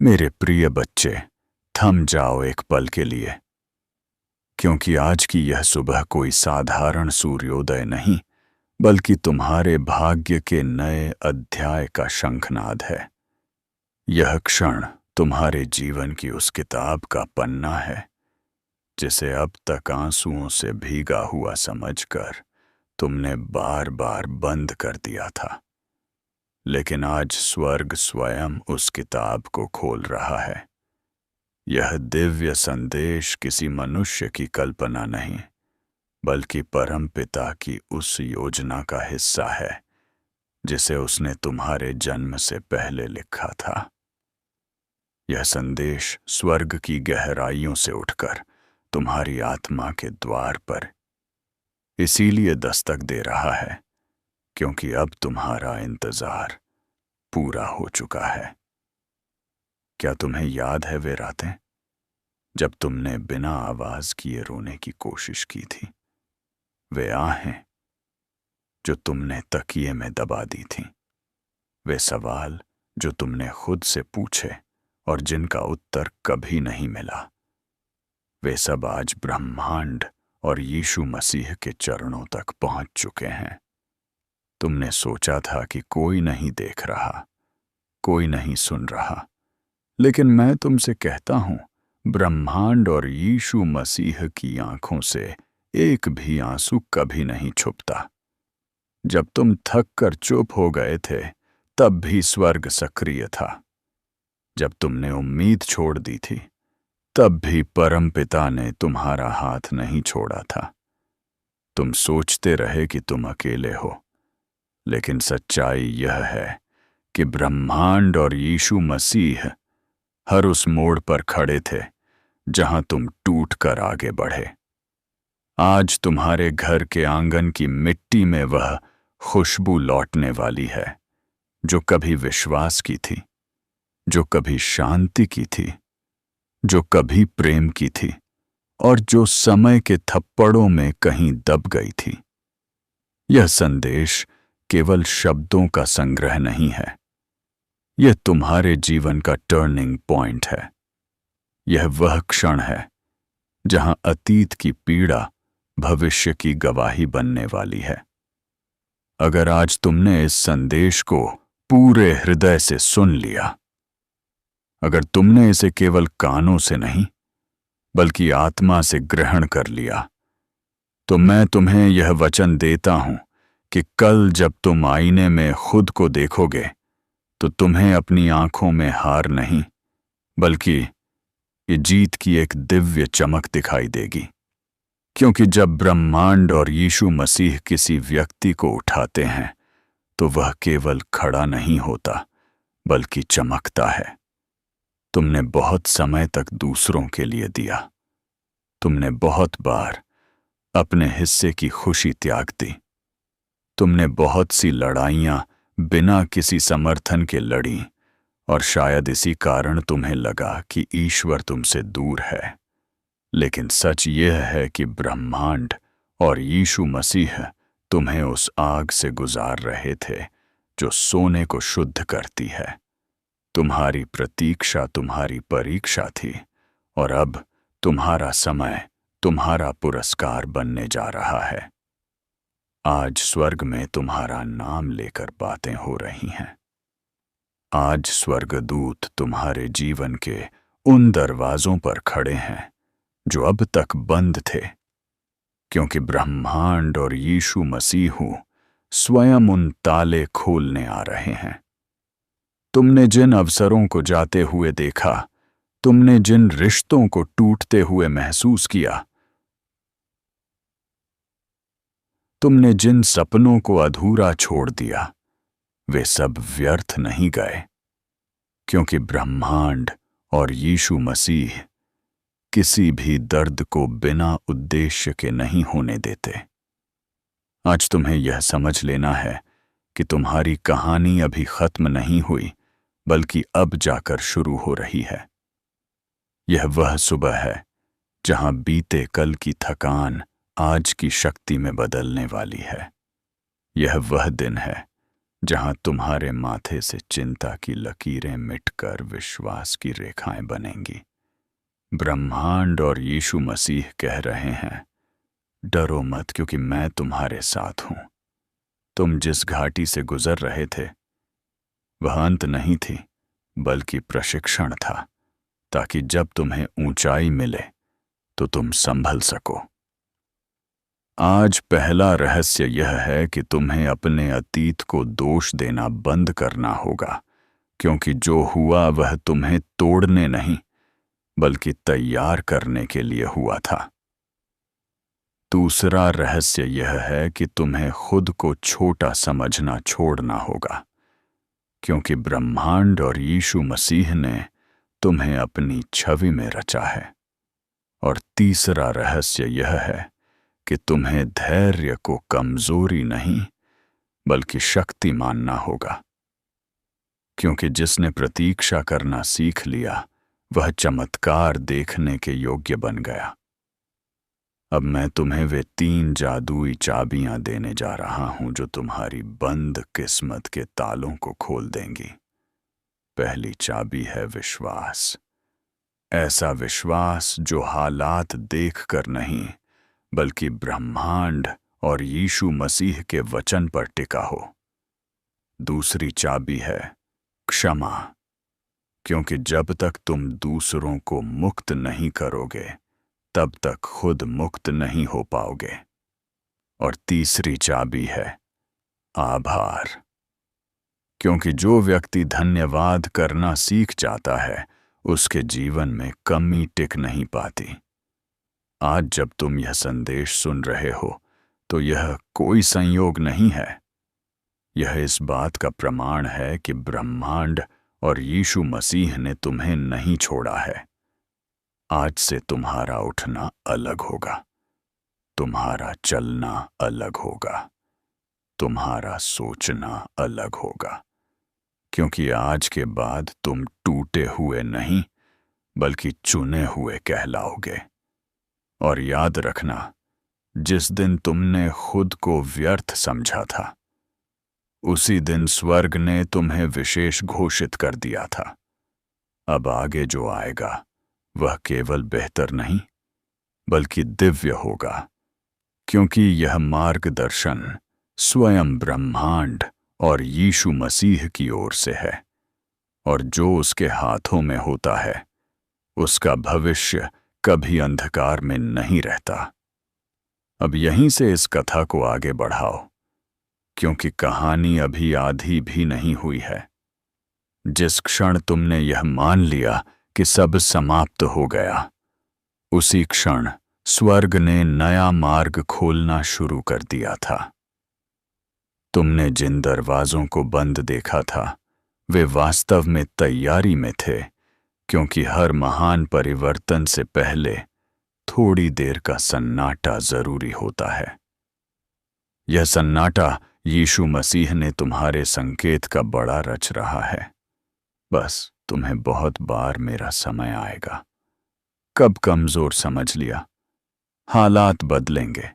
मेरे प्रिय बच्चे, थम जाओ एक पल के लिए, क्योंकि आज की यह सुबह कोई साधारण सूर्योदय नहीं, बल्कि तुम्हारे भाग्य के नए अध्याय का शंखनाद है। यह क्षण तुम्हारे जीवन की उस किताब का पन्ना है जिसे अब तक आंसुओं से भीगा हुआ समझकर तुमने बार बार बंद कर दिया था। लेकिन आज स्वर्ग स्वयं उस किताब को खोल रहा है। यह दिव्य संदेश किसी मनुष्य की कल्पना नहीं, बल्कि परमपिता की उस योजना का हिस्सा है जिसे उसने तुम्हारे जन्म से पहले लिखा था। यह संदेश स्वर्ग की गहराइयों से उठकर तुम्हारी आत्मा के द्वार पर इसीलिए दस्तक दे रहा है क्योंकि अब तुम्हारा इंतजार पूरा हो चुका है। क्या तुम्हें याद है वे रातें जब तुमने बिना आवाज किए रोने की कोशिश की थी? वे आहें जो तुमने तकिए में दबा दी थी, वे सवाल जो तुमने खुद से पूछे और जिनका उत्तर कभी नहीं मिला, वे सब आज ब्रह्मांड और यीशु मसीह के चरणों तक पहुंच चुके हैं। तुमने सोचा था कि कोई नहीं देख रहा, कोई नहीं सुन रहा, लेकिन मैं तुमसे कहता हूं, ब्रह्मांड और यीशु मसीह की आंखों से एक भी आंसू कभी नहीं छुपता। जब तुम थक कर चुप हो गए थे, तब भी स्वर्ग सक्रिय था। जब तुमने उम्मीद छोड़ दी थी, तब भी परमपिता ने तुम्हारा हाथ नहीं छोड़ा था। तुम सोचते रहे कि तुम अकेले हो, लेकिन सच्चाई यह है कि ब्रह्मांड और यीशु मसीह हर उस मोड़ पर खड़े थे जहां तुम टूट कर आगे बढ़े। आज तुम्हारे घर के आंगन की मिट्टी में वह खुशबू लौटने वाली है जो कभी विश्वास की थी, जो कभी शांति की थी, जो कभी प्रेम की थी और जो समय के थप्पड़ों में कहीं दब गई थी। यह संदेश केवल शब्दों का संग्रह नहीं है, यह तुम्हारे जीवन का टर्निंग पॉइंट है। यह वह क्षण है जहां अतीत की पीड़ा भविष्य की गवाही बनने वाली है। अगर आज तुमने इस संदेश को पूरे हृदय से सुन लिया, अगर तुमने इसे केवल कानों से नहीं बल्कि आत्मा से ग्रहण कर लिया, तो मैं तुम्हें यह वचन देता हूं कि कल जब तुम आईने में खुद को देखोगे तो तुम्हें अपनी आंखों में हार नहीं बल्कि ये जीत की एक दिव्य चमक दिखाई देगी। क्योंकि जब ब्रह्मांड और यीशु मसीह किसी व्यक्ति को उठाते हैं तो वह केवल खड़ा नहीं होता बल्कि चमकता है। तुमने बहुत समय तक दूसरों के लिए दिया, तुमने बहुत बार अपने हिस्से की खुशी त्याग दी, तुमने बहुत सी लड़ाइयां बिना किसी समर्थन के लड़ी और शायद इसी कारण तुम्हें लगा कि ईश्वर तुमसे दूर है। लेकिन सच यह है कि ब्रह्मांड और यीशु मसीह तुम्हें उस आग से गुजार रहे थे जो सोने को शुद्ध करती है। तुम्हारी प्रतीक्षा तुम्हारी परीक्षा थी और अब तुम्हारा समय तुम्हारा पुरस्कार बनने जा रहा है। आज स्वर्ग में तुम्हारा नाम लेकर बातें हो रही हैं। आज स्वर्गदूत तुम्हारे जीवन के उन दरवाजों पर खड़े हैं जो अब तक बंद थे, क्योंकि ब्रह्मांड और यीशु मसीह स्वयं उन ताले खोलने आ रहे हैं। तुमने जिन अवसरों को जाते हुए देखा, तुमने जिन रिश्तों को टूटते हुए महसूस किया, तुमने जिन सपनों को अधूरा छोड़ दिया, वे सब व्यर्थ नहीं गए, क्योंकि ब्रह्मांड और यीशु मसीह किसी भी दर्द को बिना उद्देश्य के नहीं होने देते। आज तुम्हें यह समझ लेना है कि तुम्हारी कहानी अभी खत्म नहीं हुई बल्कि अब जाकर शुरू हो रही है। यह वह सुबह है जहां बीते कल की थकान आज की शक्ति में बदलने वाली है। यह वह दिन है जहां तुम्हारे माथे से चिंता की लकीरें मिटकर विश्वास की रेखाएं बनेंगी। ब्रह्मांड और यीशु मसीह कह रहे हैं, डरो मत क्योंकि मैं तुम्हारे साथ हूं। तुम जिस घाटी से गुजर रहे थे वह अंत नहीं थी, बल्कि प्रशिक्षण था, ताकि जब तुम्हें ऊंचाई मिले तो तुम संभल सको। आज पहला रहस्य यह है कि तुम्हें अपने अतीत को दोष देना बंद करना होगा, क्योंकि जो हुआ वह तुम्हें तोड़ने नहीं बल्कि तैयार करने के लिए हुआ था। दूसरा रहस्य यह है कि तुम्हें खुद को छोटा समझना छोड़ना होगा, क्योंकि ब्रह्मांड और यीशु मसीह ने तुम्हें अपनी छवि में रचा है। और तीसरा रहस्य यह है कि तुम्हें धैर्य को कमजोरी नहीं बल्कि शक्ति मानना होगा, क्योंकि जिसने प्रतीक्षा करना सीख लिया वह चमत्कार देखने के योग्य बन गया। अब मैं तुम्हें वे 3 जादुई चाबियां देने जा रहा हूं जो तुम्हारी बंद किस्मत के तालों को खोल देंगी। पहली चाबी है विश्वास। ऐसा विश्वास जो हालात देखकर नहीं बल्कि ब्रह्मांड और यीशु मसीह के वचन पर टिका हो। दूसरी चाबी है क्षमा, क्योंकि जब तक तुम दूसरों को मुक्त नहीं करोगे तब तक खुद मुक्त नहीं हो पाओगे। और तीसरी चाबी है आभार, क्योंकि जो व्यक्ति धन्यवाद करना सीख जाता है उसके जीवन में कमी टिक नहीं पाती। आज जब तुम यह संदेश सुन रहे हो तो यह कोई संयोग नहीं है, यह इस बात का प्रमाण है कि ब्रह्मांड और यीशु मसीह ने तुम्हें नहीं छोड़ा है। आज से तुम्हारा उठना अलग होगा, तुम्हारा चलना अलग होगा, तुम्हारा सोचना अलग होगा, क्योंकि आज के बाद तुम टूटे हुए नहीं बल्कि चुने हुए कहलाओगे। और याद रखना, जिस दिन तुमने खुद को व्यर्थ समझा था उसी दिन स्वर्ग ने तुम्हें विशेष घोषित कर दिया था। अब आगे जो आएगा वह केवल बेहतर नहीं बल्कि दिव्य होगा, क्योंकि यह मार्गदर्शन स्वयं ब्रह्मांड और यीशु मसीह की ओर से है। और जो उसके हाथों में होता है उसका भविष्य कभी अंधकार में नहीं रहता। अब यहीं से इस कथा को आगे बढ़ाओ, क्योंकि कहानी अभी आधी भी नहीं हुई है। जिस क्षण तुमने यह मान लिया कि सब समाप्त हो गया, उसी क्षण स्वर्ग ने नया मार्ग खोलना शुरू कर दिया था। तुमने जिन दरवाजों को बंद देखा था वे वास्तव में तैयारी में थे, क्योंकि हर महान परिवर्तन से पहले थोड़ी देर का सन्नाटा जरूरी होता है। यह सन्नाटा यीशु मसीह ने तुम्हारे संकेत का बड़ा रच रहा है। बस तुम्हें बहुत बार मेरा समय आएगा। कब कमजोर समझ लिया, हालात बदलेंगे,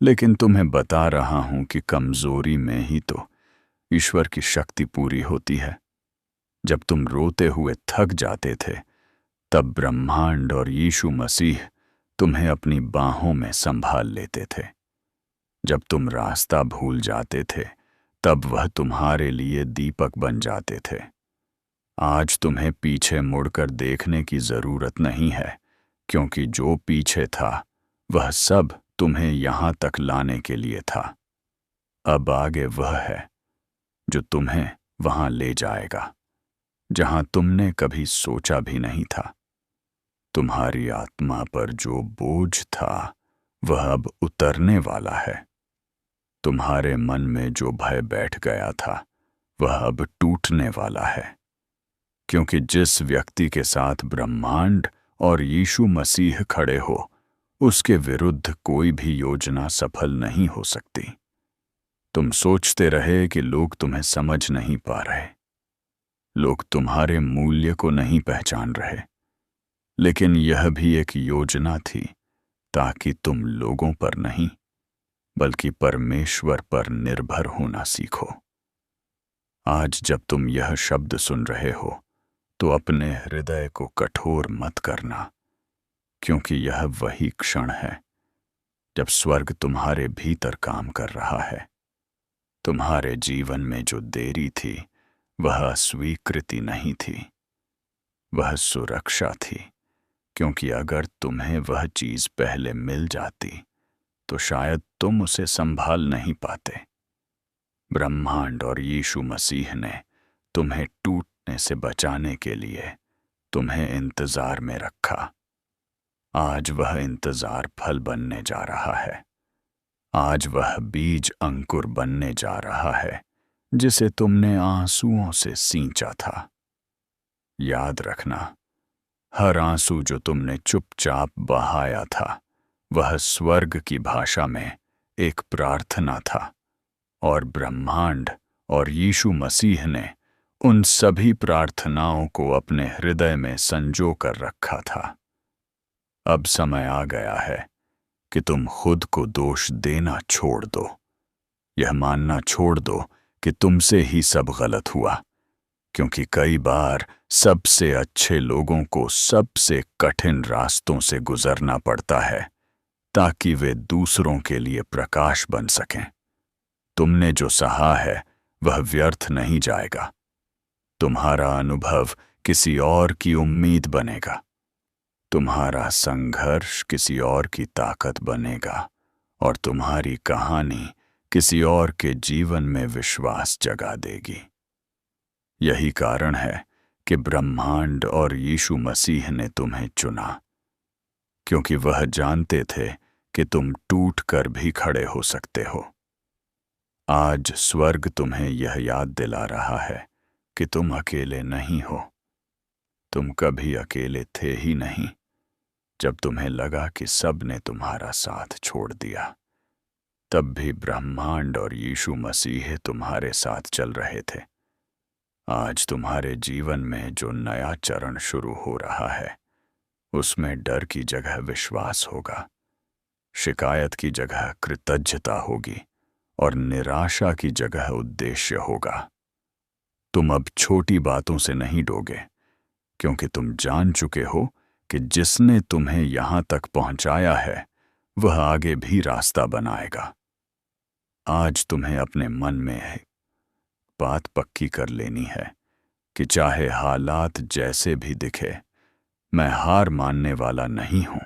लेकिन तुम्हें बता रहा हूं कि कमजोरी में ही तो ईश्वर की शक्ति पूरी होती है। जब तुम रोते हुए थक जाते थे तब ब्रह्मांड और यीशु मसीह तुम्हें अपनी बाहों में संभाल लेते थे। जब तुम रास्ता भूल जाते थे तब वह तुम्हारे लिए दीपक बन जाते थे। आज तुम्हें पीछे मुड़कर देखने की जरूरत नहीं है, क्योंकि जो पीछे था वह सब तुम्हें यहां तक लाने के लिए था। अब आगे वह है जो तुम्हें वहां ले जाएगा जहां तुमने कभी सोचा भी नहीं था। तुम्हारी आत्मा पर जो बोझ था वह अब उतरने वाला है। तुम्हारे मन में जो भय बैठ गया था वह अब टूटने वाला है, क्योंकि जिस व्यक्ति के साथ ब्रह्मांड और यीशु मसीह खड़े हो उसके विरुद्ध कोई भी योजना सफल नहीं हो सकती। तुम सोचते रहे कि लोग तुम्हें समझ नहीं पा रहे, लोग तुम्हारे मूल्य को नहीं पहचान रहे, लेकिन यह भी एक योजना थी ताकि तुम लोगों पर नहीं बल्कि परमेश्वर पर निर्भर होना सीखो। आज जब तुम यह शब्द सुन रहे हो तो अपने हृदय को कठोर मत करना, क्योंकि यह वही क्षण है जब स्वर्ग तुम्हारे भीतर काम कर रहा है। तुम्हारे जीवन में जो देरी थी वह अस्वीकृति नहीं थी, वह सुरक्षा थी, क्योंकि अगर तुम्हें वह चीज पहले मिल जाती तो शायद तुम उसे संभाल नहीं पाते। ब्रह्मांड और यीशु मसीह ने तुम्हें टूटने से बचाने के लिए तुम्हें इंतजार में रखा। आज वह इंतजार फल बनने जा रहा है। आज वह बीज अंकुर बनने जा रहा है जिसे तुमने आंसुओं से सींचा था। याद रखना, हर आंसू जो तुमने चुपचाप बहाया था वह स्वर्ग की भाषा में एक प्रार्थना था, और ब्रह्मांड और यीशु मसीह ने उन सभी प्रार्थनाओं को अपने हृदय में संजो कर रखा था। अब समय आ गया है कि तुम खुद को दोष देना छोड़ दो। यह मानना छोड़ दो कि तुमसे ही सब गलत हुआ, क्योंकि कई बार सबसे अच्छे लोगों को सबसे कठिन रास्तों से गुजरना पड़ता है ताकि वे दूसरों के लिए प्रकाश बन सकें। तुमने जो सहा है वह व्यर्थ नहीं जाएगा। तुम्हारा अनुभव किसी और की उम्मीद बनेगा। तुम्हारा संघर्ष किसी और की ताकत बनेगा, और तुम्हारी कहानी किसी और के जीवन में विश्वास जगा देगी। यही कारण है कि ब्रह्मांड और यीशु मसीह ने तुम्हें चुना, क्योंकि वह जानते थे कि तुम टूट कर भी खड़े हो सकते हो। आज स्वर्ग तुम्हें यह याद दिला रहा है कि तुम अकेले नहीं हो। तुम कभी अकेले थे ही नहीं। जब तुम्हें लगा कि सब ने तुम्हारा साथ छोड़ दिया, तब भी ब्रह्मांड और यीशु मसीह तुम्हारे साथ चल रहे थे। आज तुम्हारे जीवन में जो नया चरण शुरू हो रहा है उसमें डर की जगह विश्वास होगा, शिकायत की जगह कृतज्ञता होगी, और निराशा की जगह उद्देश्य होगा। तुम अब छोटी बातों से नहीं डरोगे, क्योंकि तुम जान चुके हो कि जिसने तुम्हें यहां तक पहुंचाया है वह आगे भी रास्ता बनाएगा। आज तुम्हें अपने मन में बात पक्की कर लेनी है कि चाहे हालात जैसे भी दिखे, मैं हार मानने वाला नहीं हूं,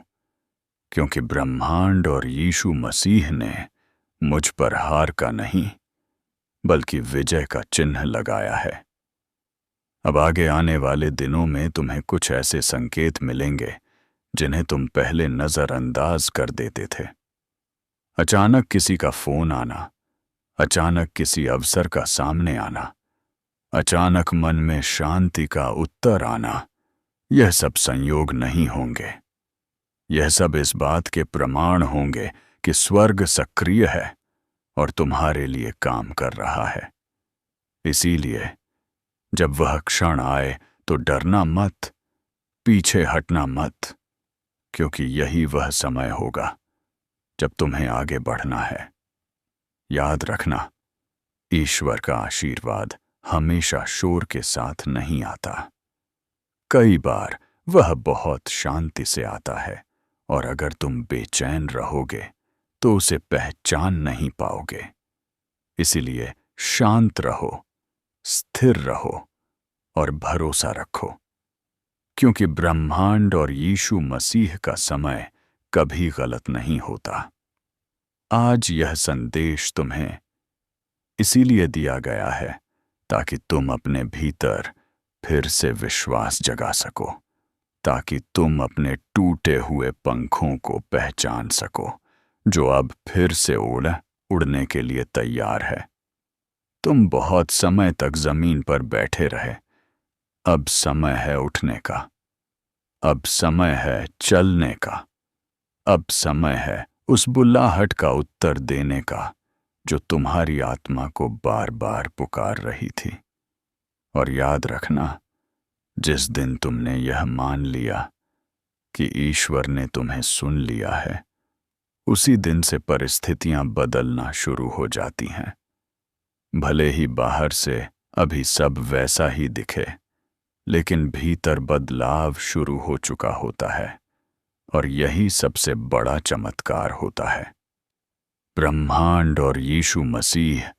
क्योंकि ब्रह्मांड और यीशु मसीह ने मुझ पर हार का नहीं बल्कि विजय का चिन्ह लगाया है। अब आगे आने वाले दिनों में तुम्हें कुछ ऐसे संकेत मिलेंगे जिन्हें तुम पहले नजरअंदाज कर देते थे। अचानक किसी का फोन आना, अचानक किसी अवसर का सामने आना, अचानक मन में शांति का उत्तर आना, यह सब संयोग नहीं होंगे। यह सब इस बात के प्रमाण होंगे कि स्वर्ग सक्रिय है और तुम्हारे लिए काम कर रहा है। इसीलिए जब वह क्षण आए तो डरना मत, पीछे हटना मत, क्योंकि यही वह समय होगा जब तुम्हें आगे बढ़ना है। याद रखना, ईश्वर का आशीर्वाद हमेशा शोर के साथ नहीं आता। कई बार वह बहुत शांति से आता है, और अगर तुम बेचैन रहोगे तो उसे पहचान नहीं पाओगे। इसलिए शांत रहो, स्थिर रहो और भरोसा रखो, क्योंकि ब्रह्मांड और यीशु मसीह का समय कभी गलत नहीं होता। आज यह संदेश तुम्हें इसीलिए दिया गया है ताकि तुम अपने भीतर फिर से विश्वास जगा सको, ताकि तुम अपने टूटे हुए पंखों को पहचान सको जो अब फिर से उड़ने के लिए तैयार है। तुम बहुत समय तक जमीन पर बैठे रहे। अब समय है उठने का। अब समय है चलने का। अब समय है उस बुलाहट का उत्तर देने का जो तुम्हारी आत्मा को बार बार पुकार रही थी। और याद रखना, जिस दिन तुमने यह मान लिया कि ईश्वर ने तुम्हें सुन लिया है, उसी दिन से परिस्थितियां बदलना शुरू हो जाती हैं। भले ही बाहर से अभी सब वैसा ही दिखे, लेकिन भीतर बदलाव शुरू हो चुका होता है, और यही सबसे बड़ा चमत्कार होता है। ब्रह्मांड और यीशु मसीह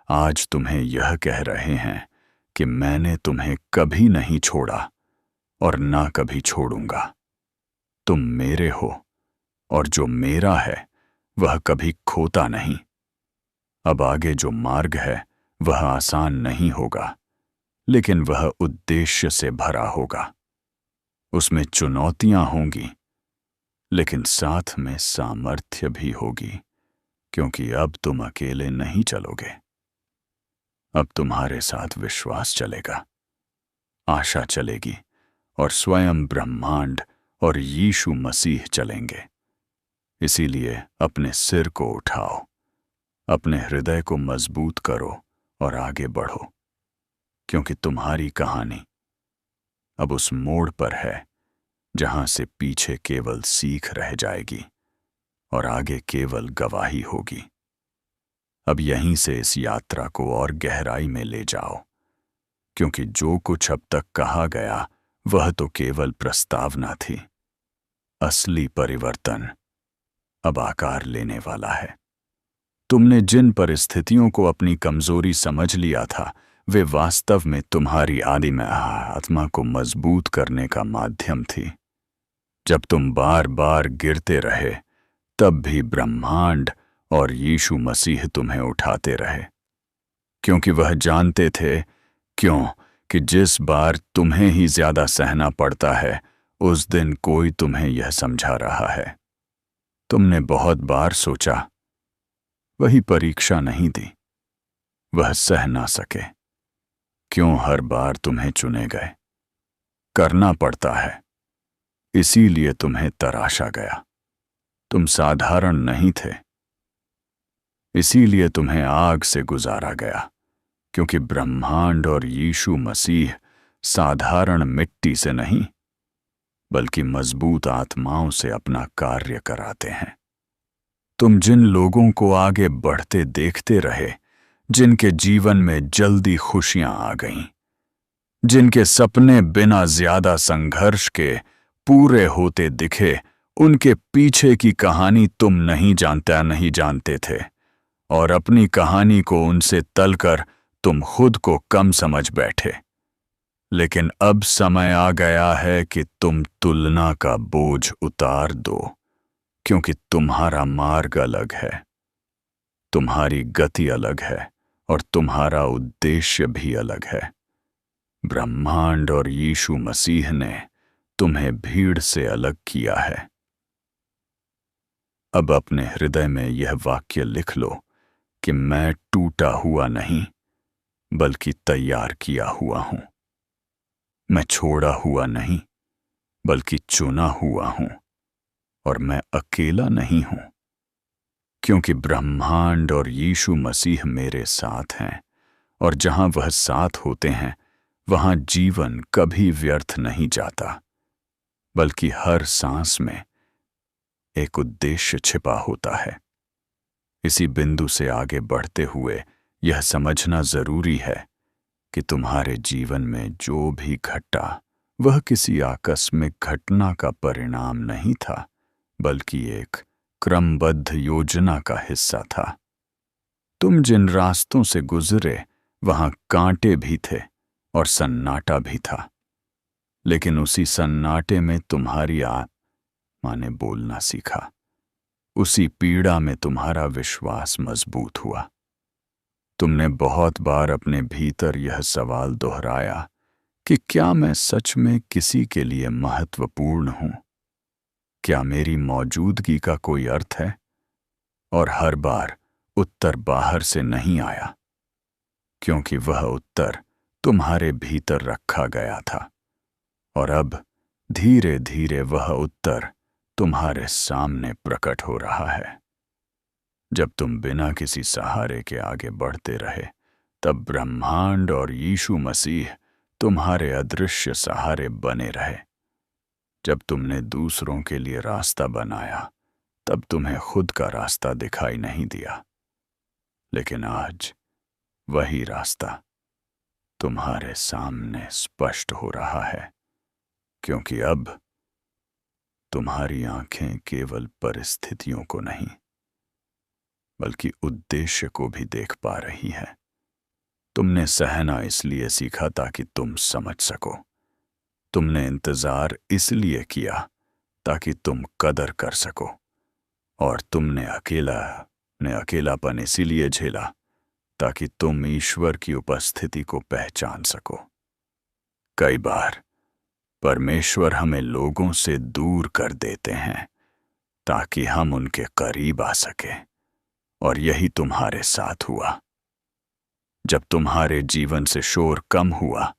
आज तुम्हें यह कह रहे हैं कि मैंने तुम्हें कभी नहीं छोड़ा और ना कभी छोड़ूंगा। तुम मेरे हो, और जो मेरा है वह कभी खोता नहीं। अब आगे जो मार्ग है वह आसान नहीं होगा, लेकिन वह उद्देश्य से भरा होगा। उसमें चुनौतियां होंगी, लेकिन साथ में सामर्थ्य भी होगी, क्योंकि अब तुम अकेले नहीं चलोगे। अब तुम्हारे साथ विश्वास चलेगा, आशा चलेगी, और स्वयं ब्रह्मांड और यीशु मसीह चलेंगे। इसीलिए अपने सिर को उठाओ, अपने हृदय को मजबूत करो और आगे बढ़ो, क्योंकि तुम्हारी कहानी अब उस मोड़ पर है जहां से पीछे केवल सीख रह जाएगी और आगे केवल गवाही होगी। अब यहीं से इस यात्रा को और गहराई में ले जाओ, क्योंकि जो कुछ अब तक कहा गया वह तो केवल प्रस्तावना थी। असली परिवर्तन अब आकार लेने वाला है। तुमने जिन परिस्थितियों को अपनी कमजोरी समझ लिया था, वे वास्तव में तुम्हारी आदिम आत्मा को मजबूत करने का माध्यम थी। जब तुम बार बार गिरते रहे, तब भी ब्रह्मांड और यीशु मसीह तुम्हें उठाते रहे, क्योंकि वह जानते थे कि जिस बार तुम्हें ही ज्यादा सहना पड़ता है, उस दिन कोई तुम्हें यह समझा रहा है। तुमने बहुत बार सोचा, वही परीक्षा नहीं दी, वह सह ना सके। क्यों हर बार तुम्हें चुने गए? करना पड़ता है, इसीलिए तुम्हें तराशा गया। तुम साधारण नहीं थे, इसीलिए तुम्हें आग से गुजारा गया, क्योंकि ब्रह्मांड और यीशु मसीह साधारण मिट्टी से नहीं, बल्कि मजबूत आत्माओं से अपना कार्य कराते हैं। तुम जिन लोगों को आगे बढ़ते देखते रहे, जिनके जीवन में जल्दी खुशियां आ गईं, जिनके सपने बिना ज्यादा संघर्ष के पूरे होते दिखे, उनके पीछे की कहानी तुम नहीं जानते थे, और अपनी कहानी को उनसे तलकर तुम खुद को कम समझ बैठे। लेकिन अब समय आ गया है कि तुम तुलना का बोझ उतार दो, क्योंकि तुम्हारा मार्ग अलग है, तुम्हारी गति अलग है, और तुम्हारा उद्देश्य भी अलग है। ब्रह्मांड और यीशु मसीह ने तुम्हें भीड़ से अलग किया है। अब अपने हृदय में यह वाक्य लिख लो कि मैं टूटा हुआ नहीं, बल्कि तैयार किया हुआ हूं। मैं छोड़ा हुआ नहीं, बल्कि चुना हुआ हूं, और मैं अकेला नहीं हूं, क्योंकि ब्रह्मांड और यीशु मसीह मेरे साथ हैं, और जहां वह साथ होते हैं वहां जीवन कभी व्यर्थ नहीं जाता, बल्कि हर सांस में एक उद्देश्य छिपा होता है। इसी बिंदु से आगे बढ़ते हुए यह समझना जरूरी है कि तुम्हारे जीवन में जो भी घटा वह किसी आकस्मिक घटना का परिणाम नहीं था, बल्कि एक क्रमबद्ध योजना का हिस्सा था। तुम जिन रास्तों से गुजरे वहां कांटे भी थे और सन्नाटा भी था, लेकिन उसी सन्नाटे में तुम्हारी आत्मा ने बोलना सीखा। उसी पीड़ा में तुम्हारा विश्वास मजबूत हुआ। तुमने बहुत बार अपने भीतर यह सवाल दोहराया कि क्या मैं सच में किसी के लिए महत्वपूर्ण हूं? क्या मेरी मौजूदगी का कोई अर्थ है? और हर बार उत्तर बाहर से नहीं आया, क्योंकि वह उत्तर तुम्हारे भीतर रखा गया था, और अब धीरे धीरे वह उत्तर तुम्हारे सामने प्रकट हो रहा है। जब तुम बिना किसी सहारे के आगे बढ़ते रहे, तब ब्रह्मांड और यीशु मसीह तुम्हारे अदृश्य सहारे बने रहे। जब तुमने दूसरों के लिए रास्ता बनाया, तब तुम्हें खुद का रास्ता दिखाई नहीं दिया, लेकिन आज वही रास्ता तुम्हारे सामने स्पष्ट हो रहा है, क्योंकि अब तुम्हारी आंखें केवल परिस्थितियों को नहीं बल्कि उद्देश्य को भी देख पा रही है। तुमने सहना इसलिए सीखा ताकि तुम समझ सको। तुमने इंतजार इसलिए किया ताकि तुम कदर कर सको। और तुमने अकेलापन इसीलिए झेला ताकि तुम ईश्वर की उपस्थिति को पहचान सको। कई बार परमेश्वर हमें लोगों से दूर कर देते हैं ताकि हम उनके करीब आ सके, और यही तुम्हारे साथ हुआ। जब तुम्हारे जीवन से शोर कम हुआ,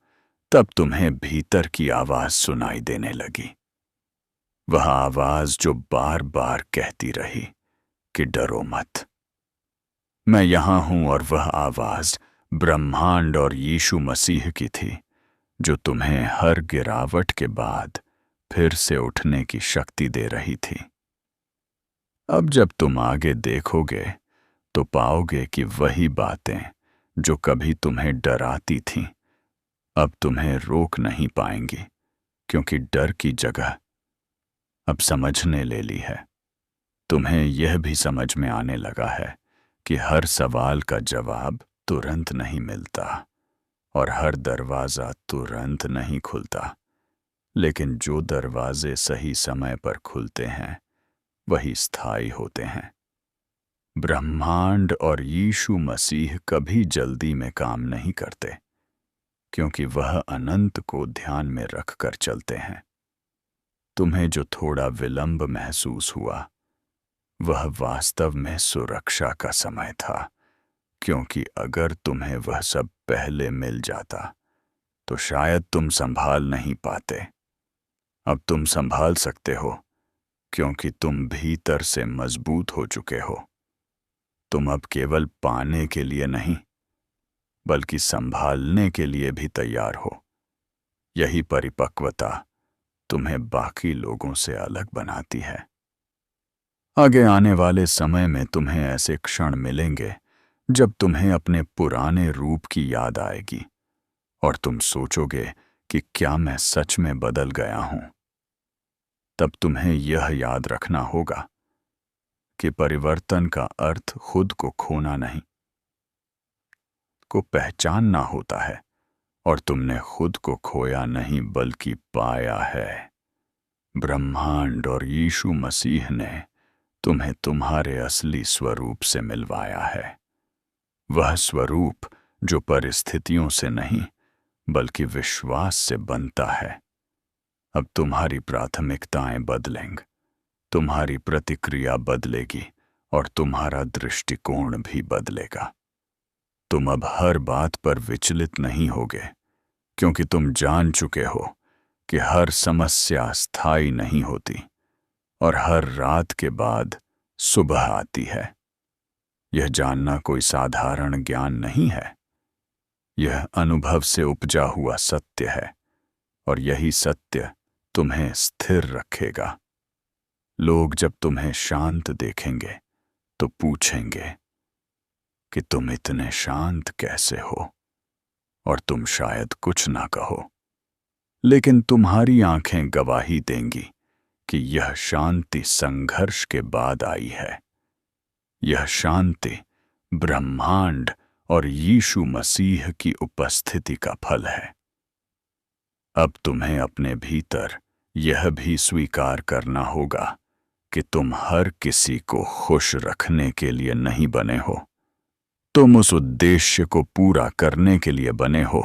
तब तुम्हें भीतर की आवाज सुनाई देने लगी। वह आवाज जो बार बार कहती रही कि डरो मत, मैं यहां हूं। और वह आवाज ब्रह्मांड और यीशु मसीह की थी, जो तुम्हें हर गिरावट के बाद फिर से उठने की शक्ति दे रही थी। अब जब तुम आगे देखोगे तो पाओगे कि वही बातें जो कभी तुम्हें डराती थीं, अब तुम्हें रोक नहीं पाएंगी, क्योंकि डर की जगह अब समझने ले ली है। तुम्हें यह भी समझ में आने लगा है कि हर सवाल का जवाब तुरंत नहीं मिलता और हर दरवाजा तुरंत नहीं खुलता, लेकिन जो दरवाजे सही समय पर खुलते हैं वही स्थायी होते हैं। ब्रह्मांड और यीशु मसीह कभी जल्दी में काम नहीं करते, क्योंकि वह अनंत को ध्यान में रखकर चलते हैं। तुम्हें जो थोड़ा विलंब महसूस हुआ, वह वास्तव में सुरक्षा का समय था, क्योंकि अगर तुम्हें वह सब पहले मिल जाता तो शायद तुम संभाल नहीं पाते। अब तुम संभाल सकते हो, क्योंकि तुम भीतर से मजबूत हो चुके हो। तुम अब केवल पाने के लिए नहीं, बल्कि संभालने के लिए भी तैयार हो। यही परिपक्वता तुम्हें बाकी लोगों से अलग बनाती है। आगे आने वाले समय में तुम्हें ऐसे क्षण मिलेंगे जब तुम्हें अपने पुराने रूप की याद आएगी और तुम सोचोगे कि क्या मैं सच में बदल गया हूं। तब तुम्हें यह याद रखना होगा कि परिवर्तन का अर्थ खुद को खोना नहीं, को पहचानना होता है। और तुमने खुद को खोया नहीं बल्कि पाया है। ब्रह्मांड और यीशु मसीह ने तुम्हें तुम्हारे असली स्वरूप से मिलवाया है। वह स्वरूप जो परिस्थितियों से नहीं बल्कि विश्वास से बनता है। अब तुम्हारी प्राथमिकताएं बदलेंगी, तुम्हारी प्रतिक्रिया बदलेगी और तुम्हारा दृष्टिकोण भी बदलेगा। तुम अब हर बात पर विचलित नहीं होगे, क्योंकि तुम जान चुके हो कि हर समस्या स्थायी नहीं होती और हर रात के बाद सुबह आती है। यह जानना कोई साधारण ज्ञान नहीं है, यह अनुभव से उपजा हुआ सत्य है, और यही सत्य तुम्हें स्थिर रखेगा। लोग जब तुम्हें शांत देखेंगे तो पूछेंगे कि तुम इतने शांत कैसे हो, और तुम शायद कुछ ना कहो, लेकिन तुम्हारी आंखें गवाही देंगी कि यह शांति संघर्ष के बाद आई है। यह शांति ब्रह्मांड और यीशु मसीह की उपस्थिति का फल है। अब तुम्हें अपने भीतर यह भी स्वीकार करना होगा कि तुम हर किसी को खुश रखने के लिए नहीं बने हो। तुम उस उद्देश्य को पूरा करने के लिए बने हो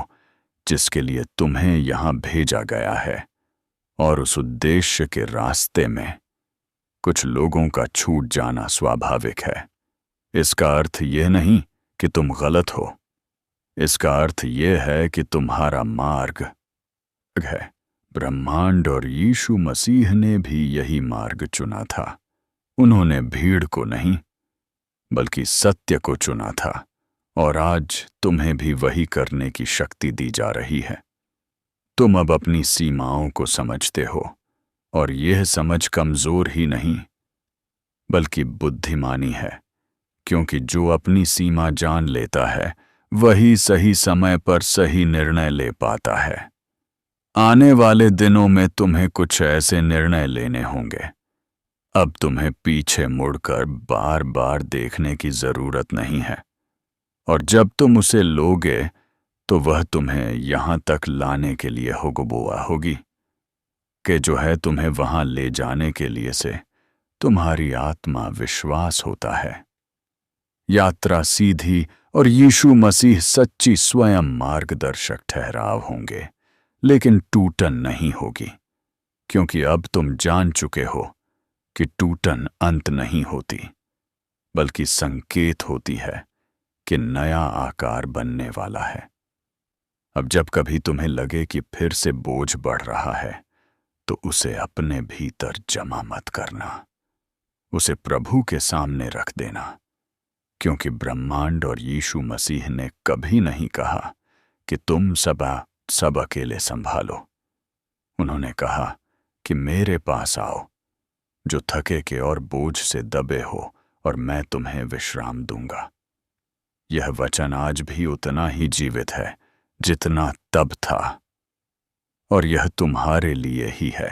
जिसके लिए तुम्हें यहां भेजा गया है। और उस उद्देश्य के रास्ते में कुछ लोगों का छूट जाना स्वाभाविक है। इसका अर्थ यह नहीं कि तुम गलत हो, इसका अर्थ यह है कि तुम्हारा मार्ग है। ब्रह्मांड और यीशु मसीह ने भी यही मार्ग चुना था। उन्होंने भीड़ को नहीं बल्कि सत्य को चुना था, और आज तुम्हें भी वही करने की शक्ति दी जा रही है। तुम अब अपनी सीमाओं को समझते हो, और यह समझ कमजोर ही नहीं बल्कि बुद्धिमानी है, क्योंकि जो अपनी सीमा जान लेता है वही सही समय पर सही निर्णय ले पाता है। आने वाले दिनों में तुम्हें कुछ ऐसे निर्णय लेने होंगे। अब तुम्हें पीछे मुड़कर बार बार देखने की जरूरत नहीं है, और जब तुम उसे लोगे तो वह तुम्हें यहां तक लाने के लिए हुगबुआ होगी कि जो है तुम्हें वहां ले जाने के लिए से तुम्हारी आत्मा विश्वास होता है। यात्रा सीधी और यीशु मसीह सच्ची स्वयं मार्गदर्शक ठहराव होंगे, लेकिन टूटन नहीं होगी, क्योंकि अब तुम जान चुके हो कि टूटन अंत नहीं होती, बल्कि संकेत होती है कि नया आकार बनने वाला है। अब जब कभी तुम्हें लगे कि फिर से बोझ बढ़ रहा है, तो उसे अपने भीतर जमा मत करना, उसे प्रभु के सामने रख देना, क्योंकि ब्रह्मांड और यीशु मसीह ने कभी नहीं कहा कि तुम सब अकेले संभालो। उन्होंने कहा कि मेरे पास आओ, जो थके के और बोझ से दबे हो, और मैं तुम्हें विश्राम दूंगा। यह वचन आज भी उतना ही जीवित है जितना तब था, और यह तुम्हारे लिए ही है।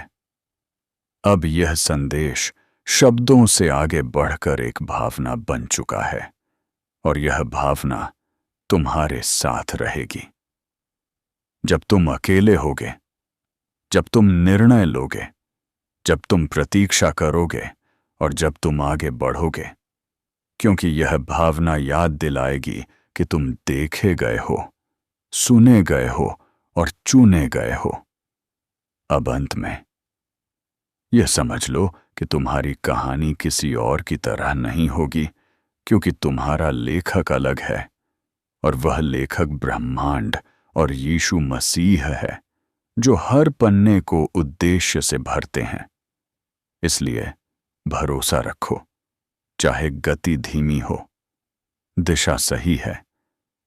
अब यह संदेश शब्दों से आगे बढ़कर एक भावना बन चुका है, और यह भावना तुम्हारे साथ रहेगी। जब तुम अकेले होगे, जब तुम निर्णय लोगे, जब तुम प्रतीक्षा करोगे, और जब तुम आगे बढ़ोगे, क्योंकि यह भावना याद दिलाएगी कि तुम देखे गए हो, सुने गए हो और चुने गए हो। अब अंत में यह समझ लो कि तुम्हारी कहानी किसी और की तरह नहीं होगी, क्योंकि तुम्हारा लेखक अलग है, और वह लेखक ब्रह्मांड और यीशु मसीह है, जो हर पन्ने को उद्देश्य से भरते हैं। इसलिए भरोसा रखो, चाहे गति धीमी हो, दिशा सही है,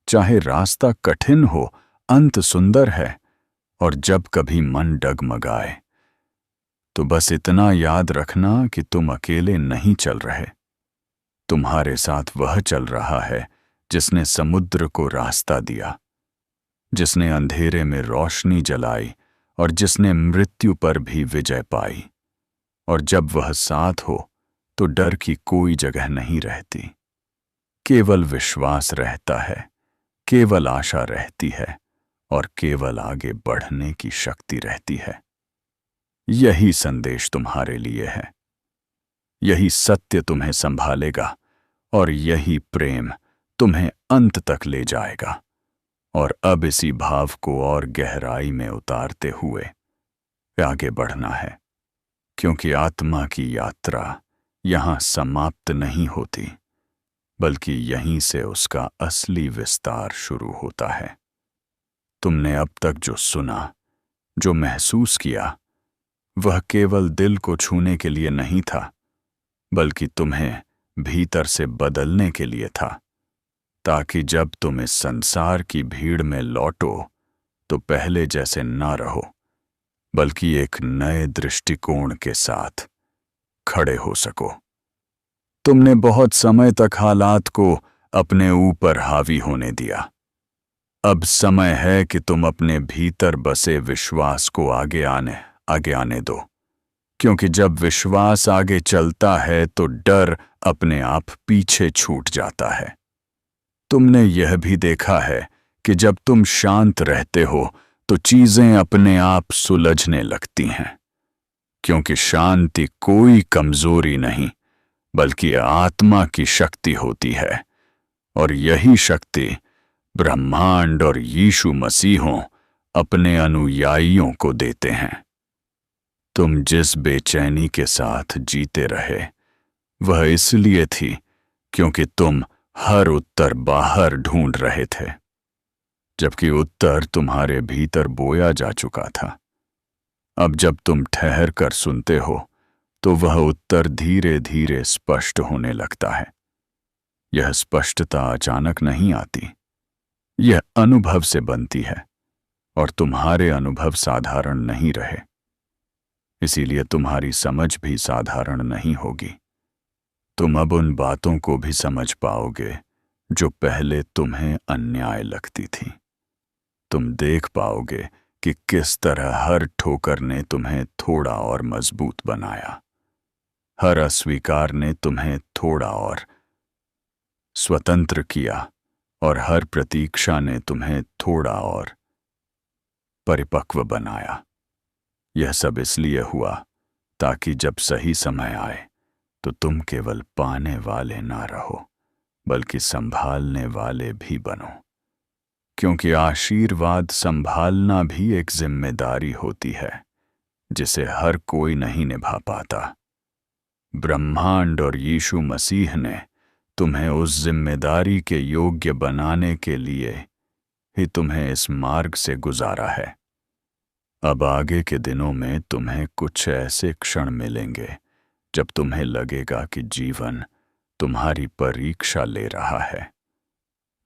चाहे रास्ता कठिन हो, अंत सुंदर है। और जब कभी मन डगमगाए, तो बस इतना याद रखना कि तुम अकेले नहीं चल रहे। तुम्हारे साथ वह चल रहा है जिसने समुद्र को रास्ता दिया, जिसने अंधेरे में रोशनी जलाई, और जिसने मृत्यु पर भी विजय पाई। और जब वह साथ हो तो डर की कोई जगह नहीं रहती, केवल विश्वास रहता है, केवल आशा रहती है, और केवल आगे बढ़ने की शक्ति रहती है। यही संदेश तुम्हारे लिए है, यही सत्य तुम्हें संभालेगा, और यही प्रेम तुम्हें अंत तक ले जाएगा। और अब इसी भाव को और गहराई में उतारते हुए आगे बढ़ना है, क्योंकि आत्मा की यात्रा यहां समाप्त नहीं होती, बल्कि यहीं से उसका असली विस्तार शुरू होता है। तुमने अब तक जो सुना, जो महसूस किया, वह केवल दिल को छूने के लिए नहीं था, बल्कि तुम्हें भीतर से बदलने के लिए था, ताकि जब तुम इस संसार की भीड़ में लौटो तो पहले जैसे ना रहो, बल्कि एक नए दृष्टिकोण के साथ खड़े हो सको। तुमने बहुत समय तक हालात को अपने ऊपर हावी होने दिया। अब समय है कि तुम अपने भीतर बसे विश्वास को आगे आने दो, क्योंकि जब विश्वास आगे चलता है तो डर अपने आप पीछे छूट जाता है। तुमने यह भी देखा है कि जब तुम शांत रहते हो तो चीजें अपने आप सुलझने लगती हैं, क्योंकि शांति कोई कमजोरी नहीं, बल्कि आत्मा की शक्ति होती है, और यही शक्ति ब्रह्मांड और यीशु मसीहों अपने अनुयायियों को देते हैं। तुम जिस बेचैनी के साथ जीते रहे, वह इसलिए थी क्योंकि तुम हर उत्तर बाहर ढूंढ रहे थे, जबकि उत्तर तुम्हारे भीतर बोया जा चुका था। अब जब तुम ठहर कर सुनते हो तो वह उत्तर धीरे धीरे स्पष्ट होने लगता है। यह स्पष्टता अचानक नहीं आती, यह अनुभव से बनती है, और तुम्हारे अनुभव साधारण नहीं रहे, इसीलिए तुम्हारी समझ भी साधारण नहीं होगी। तुम अब उन बातों को भी समझ पाओगे जो पहले तुम्हें अन्याय लगती थी। तुम देख पाओगे कि किस तरह हर ठोकर ने तुम्हें थोड़ा और मजबूत बनाया, हर अस्वीकार ने तुम्हें थोड़ा और स्वतंत्र किया, और हर प्रतीक्षा ने तुम्हें थोड़ा और परिपक्व बनाया। यह सब इसलिए हुआ ताकि जब सही समय आए तो तुम केवल पाने वाले ना रहो, बल्कि संभालने वाले भी बनो। क्योंकि आशीर्वाद संभालना भी एक जिम्मेदारी होती है जिसे हर कोई नहीं निभा पाता। ब्रह्मांड और यीशु मसीह ने तुम्हें उस जिम्मेदारी के योग्य बनाने के लिए ही तुम्हें इस मार्ग से गुजारा है। अब आगे के दिनों में तुम्हें कुछ ऐसे क्षण मिलेंगे जब तुम्हें लगेगा कि जीवन तुम्हारी परीक्षा ले रहा है,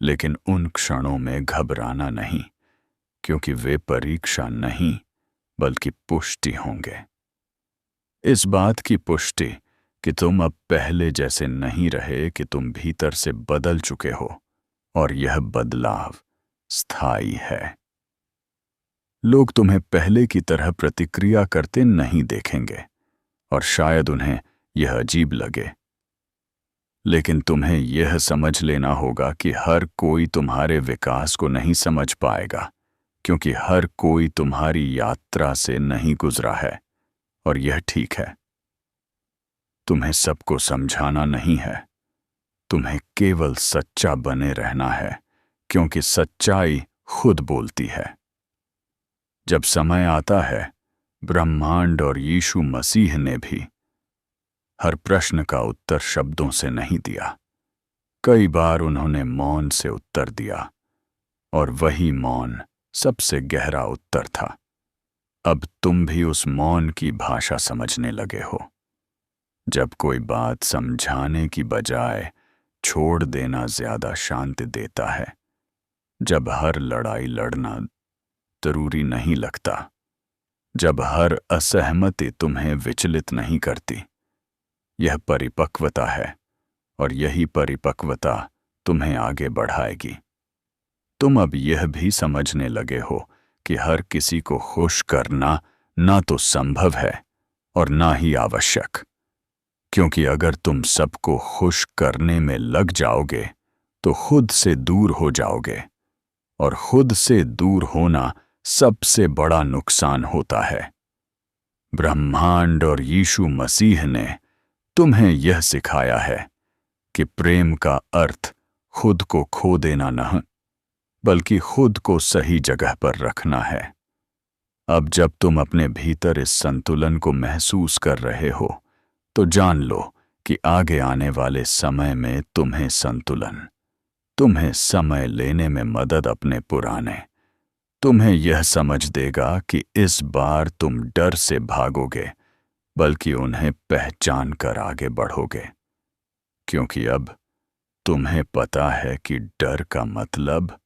लेकिन उन क्षणों में घबराना नहीं, क्योंकि वे परीक्षा नहीं बल्कि पुष्टि होंगे। इस बात की पुष्टि कि तुम अब पहले जैसे नहीं रहे, कि तुम भीतर से बदल चुके हो और यह बदलाव स्थायी है। लोग तुम्हें पहले की तरह प्रतिक्रिया करते नहीं देखेंगे और शायद उन्हें यह अजीब लगे, लेकिन तुम्हें यह समझ लेना होगा कि हर कोई तुम्हारे विकास को नहीं समझ पाएगा, क्योंकि हर कोई तुम्हारी यात्रा से नहीं गुजरा है, और यह ठीक है। तुम्हें सबको समझाना नहीं है, तुम्हें केवल सच्चा बने रहना है, क्योंकि सच्चाई खुद बोलती है। जब समय आता है, ब्रह्मांड और यीशु मसीह ने भी हर प्रश्न का उत्तर शब्दों से नहीं दिया। कई बार उन्होंने मौन से उत्तर दिया, और वही मौन सबसे गहरा उत्तर था। अब तुम भी उस मौन की भाषा समझने लगे हो। जब कोई बात समझाने की बजाय छोड़ देना ज्यादा शांति देता है, जब हर लड़ाई लड़ना जरूरी नहीं लगता, जब हर असहमति तुम्हें विचलित नहीं करती, यह परिपक्वता है, और यही परिपक्वता तुम्हें आगे बढ़ाएगी। तुम अब यह भी समझने लगे हो कि हर किसी को खुश करना ना तो संभव है और ना ही आवश्यक, क्योंकि अगर तुम सबको खुश करने में लग जाओगे तो खुद से दूर हो जाओगे, और खुद से दूर होना सबसे बड़ा नुकसान होता है। ब्रह्मांड और यीशु मसीह ने तुम्हें यह सिखाया है कि प्रेम का अर्थ खुद को खो देना नहीं, बल्कि खुद को सही जगह पर रखना है। अब जब तुम अपने भीतर इस संतुलन को महसूस कर रहे हो, तो जान लो कि आगे आने वाले समय में तुम्हें समय लेने में मदद अपने पुराने तुम्हें यह समझ देगा कि इस बार तुम डर से भागोगे, बल्कि उन्हें पहचान कर आगे बढ़ोगे, क्योंकि अब तुम्हें पता है कि डर का मतलब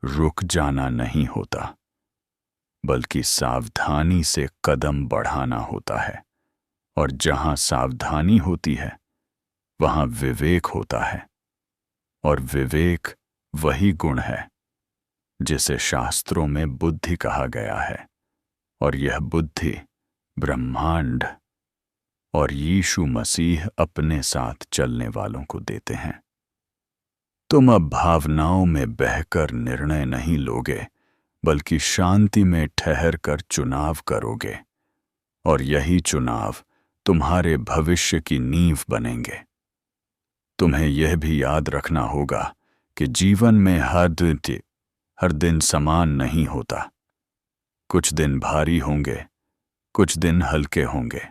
रुक जाना नहीं होता, बल्कि सावधानी से कदम बढ़ाना होता है। और जहां सावधानी होती है, वहां विवेक होता है, और विवेक वही गुण है जिसे शास्त्रों में बुद्धि कहा गया है, और यह बुद्धि ब्रह्मांड और यीशु मसीह अपने साथ चलने वालों को देते हैं। तुम अब भावनाओं में बहकर निर्णय नहीं लोगे, बल्कि शांति में ठहर कर चुनाव करोगे, और यही चुनाव तुम्हारे भविष्य की नींव बनेंगे। तुम्हें यह भी याद रखना होगा कि जीवन में हर दिन समान नहीं होता। कुछ दिन भारी होंगे, कुछ दिन हल्के होंगे,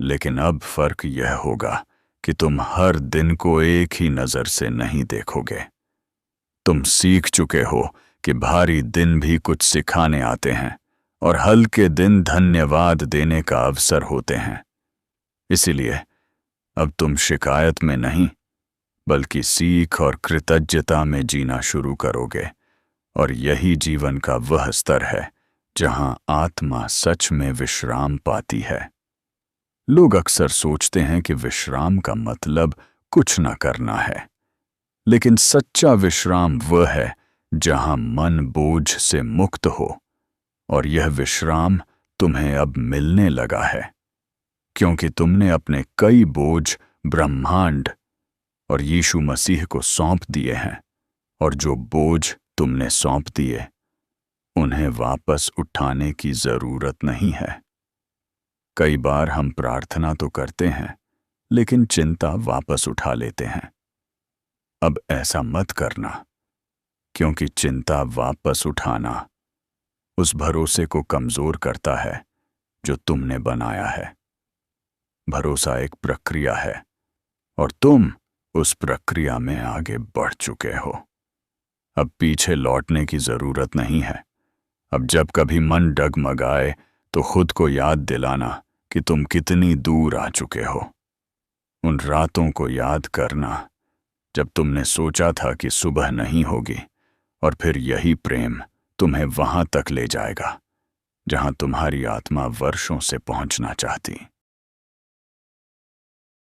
लेकिन अब फर्क यह होगा कि तुम हर दिन को एक ही नजर से नहीं देखोगे। तुम सीख चुके हो कि भारी दिन भी कुछ सिखाने आते हैं, और हल्के दिन धन्यवाद देने का अवसर होते हैं। इसीलिए अब तुम शिकायत में नहीं, बल्कि सीख और कृतज्ञता में जीना शुरू करोगे, और यही जीवन का वह स्तर है जहां आत्मा सच में विश्राम पाती है। लोग अक्सर सोचते हैं कि विश्राम का मतलब कुछ न करना है, लेकिन सच्चा विश्राम वह है जहां मन बोझ से मुक्त हो, और यह विश्राम तुम्हें अब मिलने लगा है, क्योंकि तुमने अपने कई बोझ ब्रह्मांड और यीशु मसीह को सौंप दिए हैं, और जो बोझ तुमने सौंप दिए उन्हें वापस उठाने की जरूरत नहीं है। कई बार हम प्रार्थना तो करते हैं, लेकिन चिंता वापस उठा लेते हैं। अब ऐसा मत करना, क्योंकि चिंता वापस उठाना उस भरोसे को कमजोर करता है जो तुमने बनाया है। भरोसा एक प्रक्रिया है, और तुम उस प्रक्रिया में आगे बढ़ चुके हो। अब पीछे लौटने की जरूरत नहीं है। अब जब कभी मन डगमगाए तो खुद को याद दिलाना कि तुम कितनी दूर आ चुके हो। उन रातों को याद करना जब तुमने सोचा था कि सुबह नहीं होगी, और फिर यही प्रेम तुम्हें वहां तक ले जाएगा जहां तुम्हारी आत्मा वर्षों से पहुंचना चाहती।